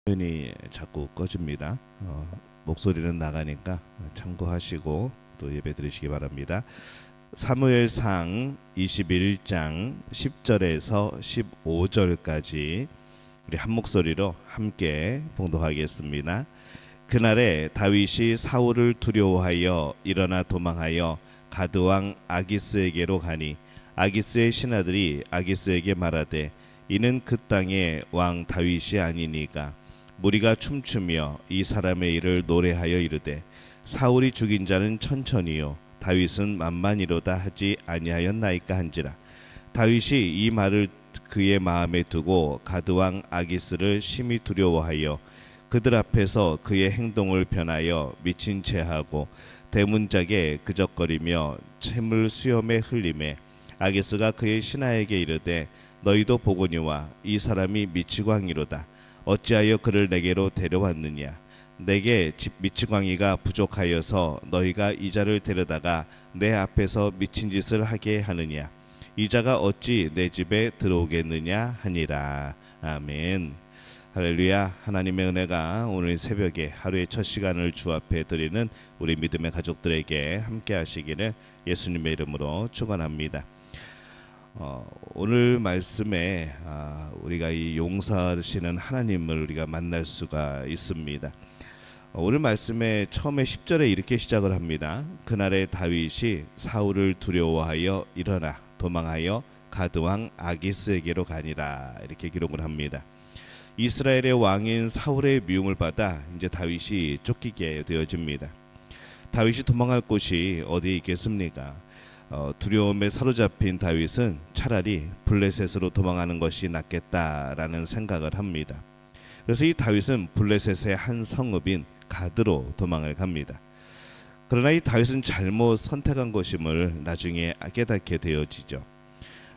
화면이 자꾸 꺼집니다. 목소리는 나가니까 참고하시고 또 예배 드리시기 바랍니다. 사무엘상 21장 10절에서 15절까지 우리 한 목소리로 함께 봉독하겠습니다. 그날에 다윗이 사울을 두려워하여 일어나 도망하여 가드왕 아기스에게로 가니 아기스의 신하들이 아기스에게 말하되 이는 그 땅의 왕 다윗이 아니니까 무리가 춤추며 이 사람의 일을 노래하여 이르되 사울이 죽인 자는 천천히요 다윗은 만만이로다 하지 아니하였나이까 한지라. 다윗이 이 말을 그의 마음에 두고 가드왕 아기스를 심히 두려워하여 그들 앞에서 그의 행동을 변하여 미친 채 하고 대문짝에 그적거리며 채물 수염에 흘림에 아기스가 그의 신하에게 이르되 너희도 보거니와 이 사람이 미치광이로다. 어찌하여 그를 내게로 데려왔느냐. 내게 미치광이가 부족하여서 너희가 이 자를 데려다가 내 앞에서 미친 짓을 하게 하느냐. 이 자가 어찌 내 집에 들어오겠느냐 하니라. 아멘. 할렐루야. 하나님의 은혜가 오늘 새벽에 하루의 첫 시간을 주 앞에 드리는 우리 믿음의 가족들에게 함께 하시기를 예수님의 이름으로 축원합니다. 오늘 말씀에 우리가 이 용서하시는 하나님을 우리가 만날 수가 있습니다. 오늘 말씀에 처음에 10절에 이렇게 시작을 합니다. 그날에 다윗이 사울을 두려워하여 일어나 도망하여 가드왕 아기스에게로 가니라 이렇게 기록을 합니다. 이스라엘의 왕인 사울의 미움을 받아 이제 다윗이 쫓기게 되어집니다. 다윗이 도망할 곳이 어디에 있겠습니까? 두려움에 사로잡힌 다윗은 차라리 블레셋으로 도망하는 것이 낫겠다라는 생각을 합니다. 그래서 이 다윗은 블레셋의 한 성읍인 가드로 도망을 갑니다. 그러나 이 다윗은 잘못 선택한 것임을 나중에 깨닫게 되어지죠.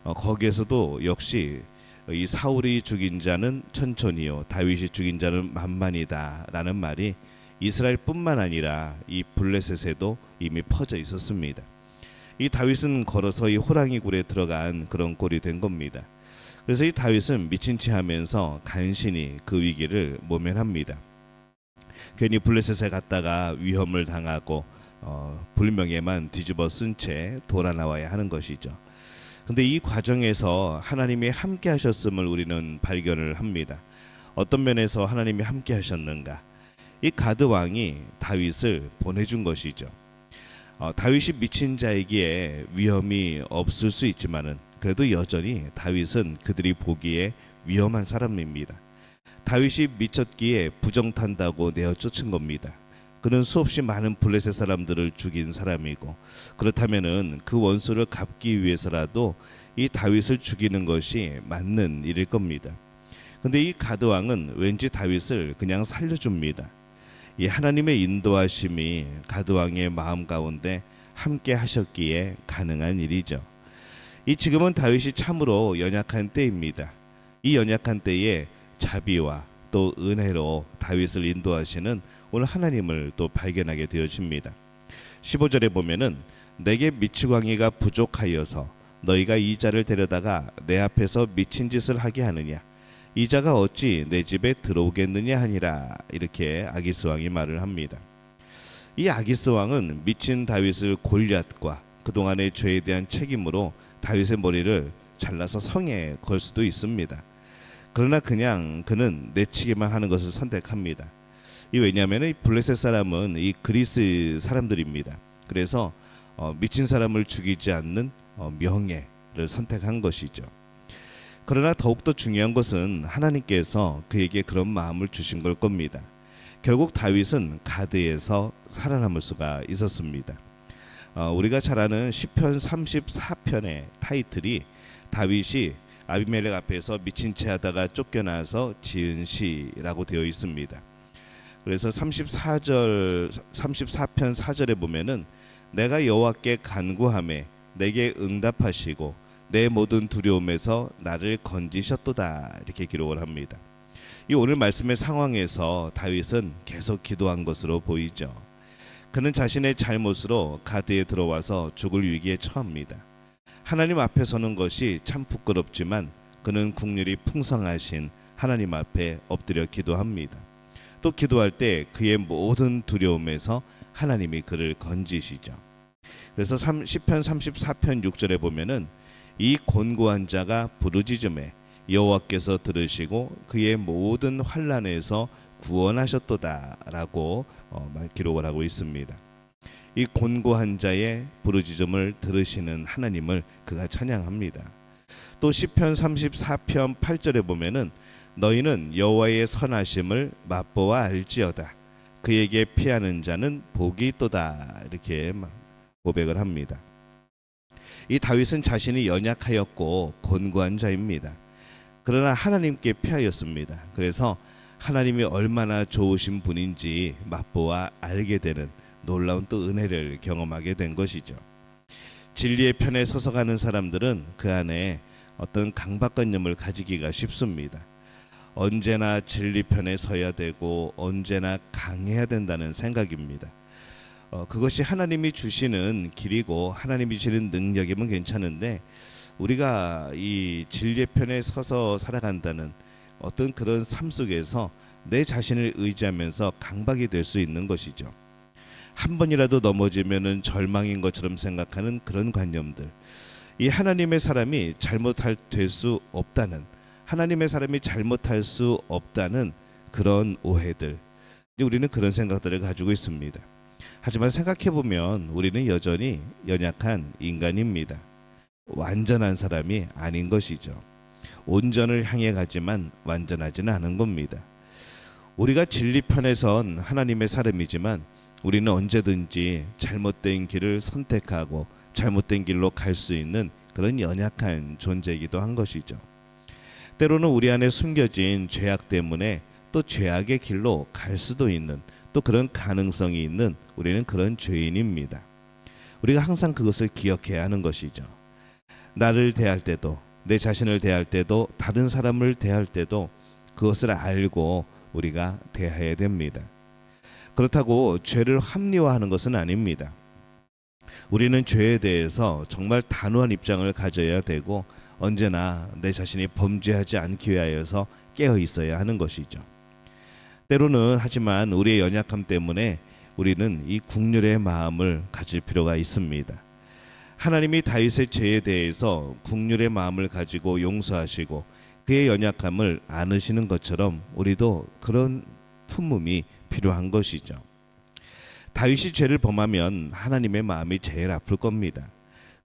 거기에서도 역시 이 사울이 죽인 자는 천천히요 다윗이 죽인 자는 만만이다라는 말이 이스라엘뿐만 아니라 이 블레셋에도 이미 퍼져 있었습니다. 이 다윗은 걸어서 이 호랑이 굴에 들어간 그런 꼴이 된 겁니다. 그래서 이 다윗은 미친 채 하면서 간신히 그 위기를 모면합니다. 괜히 블레셋에 갔다가 위험을 당하고 불명예만 뒤집어 쓴 채 돌아 나와야 하는 것이죠. 근데 이 과정에서 하나님이 함께 하셨음을 우리는 발견을 합니다. 어떤 면에서 하나님이 함께 하셨는가? 이 가드 왕이 다윗을 보내준 것이죠. 다윗이 미친 자이기에 위험이 없을 수 있지만은 그래도 여전히 다윗은 그들이 보기에 위험한 사람입니다. 다윗이 미쳤기에 부정탄다고 내어 쫓은 겁니다. 그는 수없이 많은 블레셋 사람들을 죽인 사람이고 그렇다면은 그 원수를 갚기 위해서라도 이 다윗을 죽이는 것이 맞는 일일 겁니다. 근데 이 가드 왕은 왠지 다윗을 그냥 살려줍니다. 이 하나님의 인도하심이 가드 왕의 마음 가운데 함께 하셨기에 가능한 일이죠. 이 지금은 다윗이 참으로 연약한 때입니다. 이 연약한 때에 자비와 또 은혜로 다윗을 인도하시는 오늘 하나님을 또 발견하게 되어집니다. 15절에 보면은 내게 미치광이가 부족하여서 너희가 이 자를 데려다가 내 앞에서 미친 짓을 하게 하느냐. 이 자가 어찌 내 집에 들어오겠느냐 하니라 이렇게 아기스 왕이 말을 합니다. 이 아기스 왕은 미친 다윗을 골리앗과 그동안의 죄에 대한 책임으로 다윗의 머리를 잘라서 성에 걸 수도 있습니다. 그러나 그냥 그는 내치기만 하는 것을 선택합니다. 왜냐하면 이 블레셋 사람은 이 그리스 사람들입니다. 그래서 미친 사람을 죽이지 않는 명예를 선택한 것이죠. 그러나 더욱더 중요한 것은 하나님께서 그에게 그런 마음을 주신 걸 겁니다. 결국 다윗은 가드에서 살아남을 수가 있었습니다. 우리가 잘 아는 시편 34편의 타이틀이 다윗이 아비멜렉 앞에서 미친 채 하다가 쫓겨나서 지은 시라고 되어 있습니다. 그래서 34편 4절에 보면은 내가 여호와께 간구하매 내게 응답하시고 내 모든 두려움에서 나를 건지셨도다 이렇게 기록을 합니다. 이 오늘 말씀의 상황에서 다윗은 계속 기도한 것으로 보이죠. 그는 자신의 잘못으로 가드에 들어와서 죽을 위기에 처합니다. 하나님 앞에 서는 것이 참 부끄럽지만 그는 국률이 풍성하신 하나님 앞에 엎드려 기도합니다. 또 기도할 때 그의 모든 두려움에서 하나님이 그를 건지시죠. 그래서 시편 34편 6절에 보면은 이 곤고한 자가 부르짖음에 여호와께서 들으시고 그의 모든 환난에서 구원하셨도다라고 기록을 하고 있습니다. 이 곤고한 자의 부르짖음을 들으시는 하나님을 그가 찬양합니다. 또 시편 34편 8절에 보면은 너희는 여호와의 선하심을 맛보아 알지어다. 그에게 피하는 자는 복이 있도다. 이렇게 고백을 합니다. 이 다윗은 자신이 연약하였고 곤고한 자입니다. 그러나 하나님께 피하였습니다. 그래서 하나님이 얼마나 좋으신 분인지 맛보아 알게 되는 놀라운 또 은혜를 경험하게 된 것이죠. 진리의 편에 서서 가는 사람들은 그 안에 어떤 강박관념을 가지기가 쉽습니다. 언제나 진리 편에 서야 되고 언제나 강해야 된다는 생각입니다. 그것이 하나님이 주시는 길이고 하나님이 주시는 능력이면 괜찮은데 우리가 이 진리의 편에 서서 살아간다는 어떤 그런 삶 속에서 내 자신을 의지하면서 강박이 될 수 있는 것이죠. 한 번이라도 넘어지면은 절망인 것처럼 생각하는 그런 관념들, 이 하나님의 사람이 될 수 없다는, 하나님의 사람이 잘못할 수 없다는 그런 오해들, 우리는 그런 생각들을 가지고 있습니다. 하지만 생각해보면 우리는 여전히 연약한 인간입니다. 완전한 사람이 아닌 것이죠. 온전을 향해 가지만 완전하지는 않은 겁니다. 우리가 진리편에선 하나님의 사람이지만 우리는 언제든지 잘못된 길을 선택하고 잘못된 길로 갈 수 있는 그런 연약한 존재이기도 한 것이죠. 때로는 우리 안에 숨겨진 죄악 때문에 또 죄악의 길로 갈 수도 있는 또 그런 가능성이 있는 우리는 그런 죄인입니다. 우리가 항상 그것을 기억해야 하는 것이죠. 나를 대할 때도 내 자신을 대할 때도 다른 사람을 대할 때도 그것을 알고 우리가 대해야 됩니다. 그렇다고 죄를 합리화하는 것은 아닙니다. 우리는 죄에 대해서 정말 단호한 입장을 가져야 되고 언제나 내 자신이 범죄하지 않기 위하여서 깨어 있어야 하는 것이죠. 때로는 하지만 우리의 연약함 때문에 우리는 이 국률의 마음을 가질 필요가 있습니다. 하나님이 다윗의 죄에 대해서 국률의 마음을 가지고 용서하시고 그의 연약함을 안으시는 것처럼 우리도 그런 품음이 필요한 것이죠. 다윗이 죄를 범하면 하나님의 마음이 제일 아플 겁니다.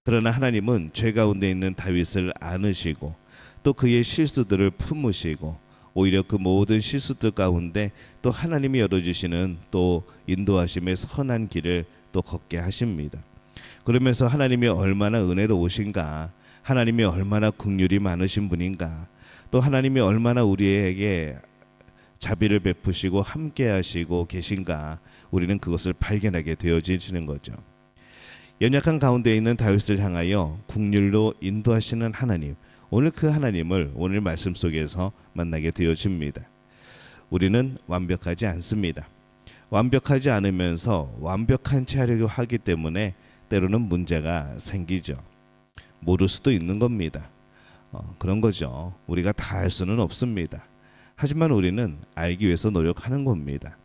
그러나 하나님은 죄 가운데 있는 다윗을 안으시고 또 그의 실수들을 품으시고 오히려 그 모든 실수들 가운데 또 하나님이 열어주시는 또 인도하심의 선한 길을 또 걷게 하십니다. 그러면서 하나님이 얼마나 은혜로우신가, 하나님이 얼마나 긍휼이 많으신 분인가, 또 하나님이 얼마나 우리에게 자비를 베푸시고 함께 하시고 계신가, 우리는 그것을 발견하게 되어지는 거죠. 연약한 가운데 있는 다윗을 향하여 긍휼로 인도하시는 하나님, 오늘 그 하나님을 오늘 말씀 속에서 만나게 되어집니다. 우리는 완벽하지 않습니다. 완벽하지 않으면서 완벽한 채 하려고 하기 때문에 때로는 문제가 생기죠. 모를 수도 있는 겁니다. 그런 거죠. 우리가 다 알 수는 없습니다. 하지만 우리는 알기 위해서 노력하는 겁니다.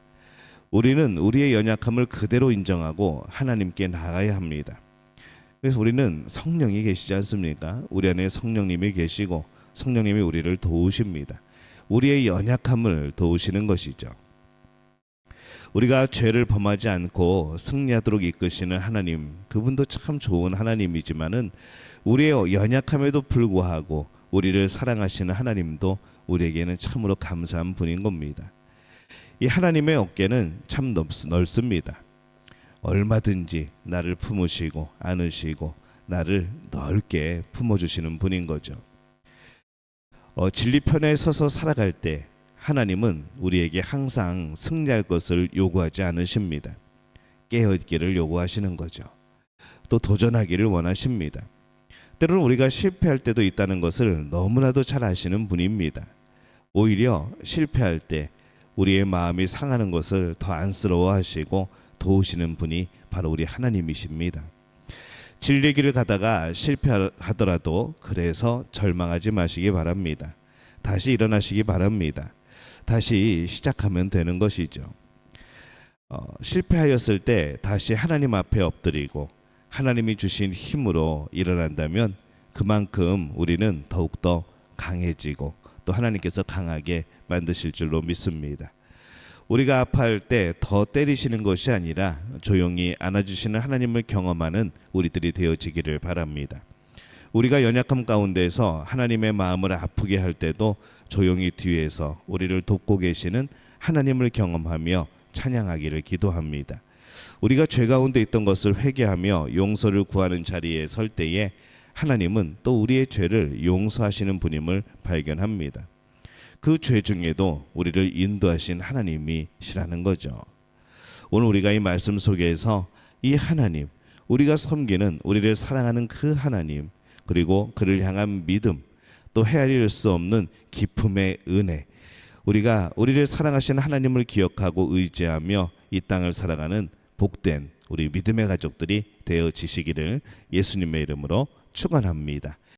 우리는 우리의 연약함을 그대로 인정하고 하나님께 나가야 합니다. 그래서 우리는 성령이 계시지 않습니까? 우리 안에 성령님이 계시고 성령님이 우리를 도우십니다. 우리의 연약함을 도우시는 것이죠. 우리가 죄를 범하지 않고 승리하도록 이끄시는 하나님, 그분도 참 좋은 하나님이지만은 우리의 연약함에도 불구하고 우리를 사랑하시는 하나님도 우리에게는 참으로 감사한 분인 겁니다. 이 하나님의 어깨는 참 넓습니다. 얼마든지 나를 품으시고 안으시고 나를 넓게 품어주시는 분인 거죠. 진리편에 서서 살아갈 때 하나님은 우리에게 항상 승리할 것을 요구하지 않으십니다. 깨어있기를 요구하시는 거죠. 또 도전하기를 원하십니다. 때로는 우리가 실패할 때도 있다는 것을 너무나도 잘 아시는 분입니다. 오히려 실패할 때 우리의 마음이 상하는 것을 더 안쓰러워하시고 도우시는 분이 바로 우리 하나님이십니다. 진리의 길을 가다가 실패하더라도 그래서 절망하지 마시기 바랍니다. 다시 일어나시기 바랍니다. 다시 시작하면 되는 것이죠. 실패하였을 때 다시 하나님 앞에 엎드리고 하나님이 주신 힘으로 일어난다면 그만큼 우리는 더욱더 강해지고 또 하나님께서 강하게 만드실 줄로 믿습니다. 우리가 아파할 때 더 때리시는 것이 아니라 조용히 안아주시는 하나님을 경험하는 우리들이 되어지기를 바랍니다. 우리가 연약함 가운데서 하나님의 마음을 아프게 할 때도 조용히 뒤에서 우리를 돕고 계시는 하나님을 경험하며 찬양하기를 기도합니다. 우리가 죄 가운데 있던 것을 회개하며 용서를 구하는 자리에 설 때에 하나님은 또 우리의 죄를 용서하시는 분임을 발견합니다. 그 죄 중에도 우리를 인도하신 하나님이시라는 거죠. 오늘 우리가 이 말씀 속에서 이 하나님, 우리가 섬기는 우리를 사랑하는 그 하나님, 그리고 그를 향한 믿음, 또 헤아릴 수 없는 기쁨의 은혜, 우리가 우리를 사랑하시는 하나님을 기억하고 의지하며 이 땅을 살아가는 복된 우리 믿음의 가족들이 되어지시기를 예수님의 이름으로 축원합니다.